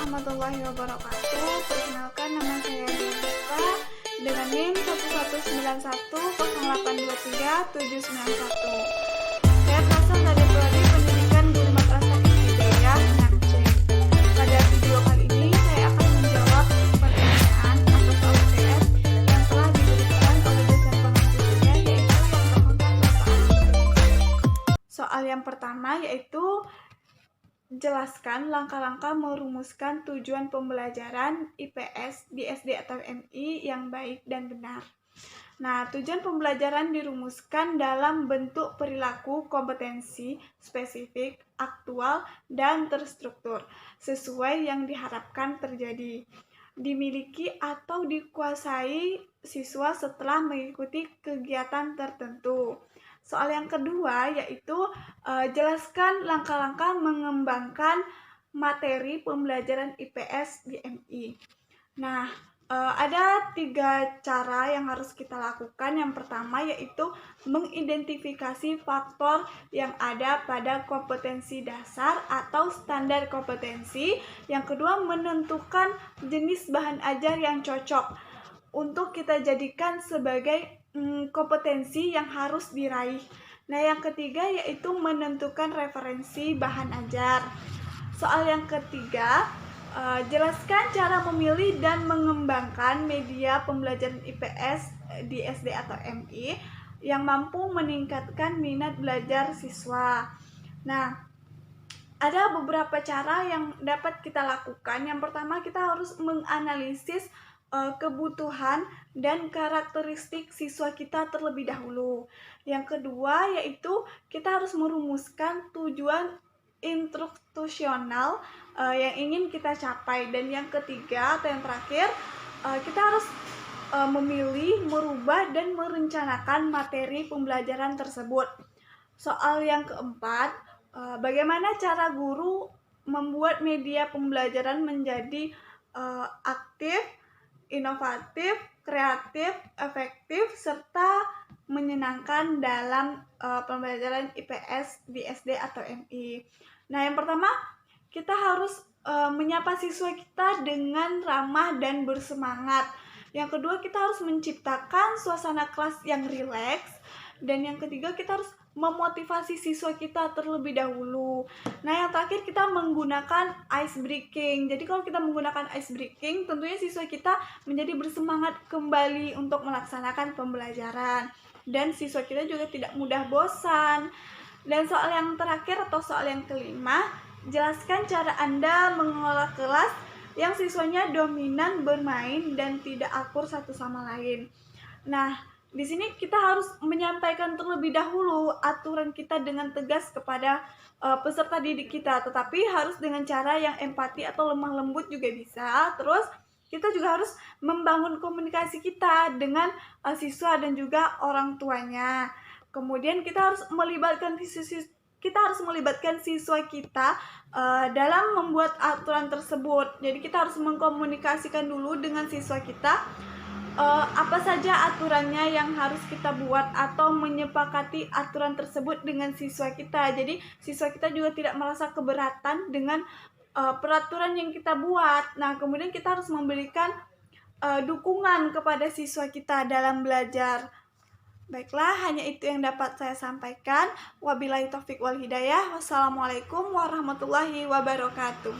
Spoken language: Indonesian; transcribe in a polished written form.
warahmatullahi wabarakatuh. Perkenalkan, nama saya Dita dengan NIM 1191082371. Saya berasal dari Prodi Pendidikan Guru Madrasah Hidayah Aceh. Pada video kali ini saya akan menjawab pertanyaan atau soal UTS yang telah diberikan oleh dosen pengajarnya, yaitu yang terhormat Bapak Ahmad. Soal yang pertama yaitu jelaskan langkah-langkah merumuskan tujuan pembelajaran IPS di SD atau MI yang baik dan benar. Nah, tujuan pembelajaran dirumuskan dalam bentuk perilaku kompetensi spesifik, aktual, dan terstruktur, sesuai yang diharapkan terjadi, dimiliki atau dikuasai siswa setelah mengikuti kegiatan tertentu. Soal yang kedua yaitu jelaskan langkah-langkah mengembangkan materi pembelajaran IPS di MI. Nah, ada 3 cara yang harus kita lakukan. Yang pertama yaitu mengidentifikasi faktor yang ada pada kompetensi dasar atau standar kompetensi. Yang kedua, menentukan jenis bahan ajar yang cocok untuk kita jadikan sebagai kompetensi yang harus diraih. Nah, yang ketiga yaitu menentukan referensi bahan ajar. Soal yang ketiga, jelaskan cara memilih dan mengembangkan media pembelajaran IPS di SD atau MI yang mampu meningkatkan minat belajar siswa. Nah, ada beberapa cara yang dapat kita lakukan. Yang pertama, kita harus menganalisis kebutuhan dan karakteristik siswa kita terlebih dahulu. Yang kedua yaitu kita harus merumuskan tujuan instruksional yang ingin kita capai. Dan yang ketiga atau yang terakhir, kita harus memilih, merubah, dan merencanakan materi pembelajaran tersebut. Soal yang keempat, bagaimana cara guru membuat media pembelajaran menjadi aktif, inovatif, kreatif, efektif, serta menyenangkan dalam pembelajaran IPS di SD atau MI. Nah, yang pertama, kita harus menyapa siswa kita dengan ramah dan bersemangat. Yang kedua, kita harus menciptakan suasana kelas yang rileks. Dan yang ketiga, kita harus memotivasi siswa kita terlebih dahulu. Nah, yang terakhir kita menggunakan ice breaking. Jadi kalau kita menggunakan ice breaking, tentunya siswa kita menjadi bersemangat kembali untuk melaksanakan pembelajaran. Dan siswa kita juga tidak mudah bosan. Dan soal yang terakhir atau soal yang kelima, jelaskan cara Anda mengelola kelas yang siswanya dominan bermain dan tidak akur satu sama lain. Nah, di sini kita harus menyampaikan terlebih dahulu aturan kita dengan tegas kepada peserta didik kita, tetapi harus dengan cara yang empati atau lemah lembut juga bisa. Terus kita juga harus membangun komunikasi kita dengan siswa dan juga orang tuanya. Kemudian kita harus melibatkan siswa kita dalam membuat aturan tersebut. Jadi kita harus mengkomunikasikan dulu dengan siswa kita apa saja aturannya yang harus kita buat atau menyepakati aturan tersebut dengan siswa kita. Jadi siswa kita juga tidak merasa keberatan dengan peraturan yang kita buat. Nah, kemudian kita harus memberikan dukungan kepada siswa kita dalam belajar. Baiklah, hanya itu yang dapat saya sampaikan. Wabillahi taufik wal hidayah. Wassalamualaikum warahmatullahi wabarakatuh.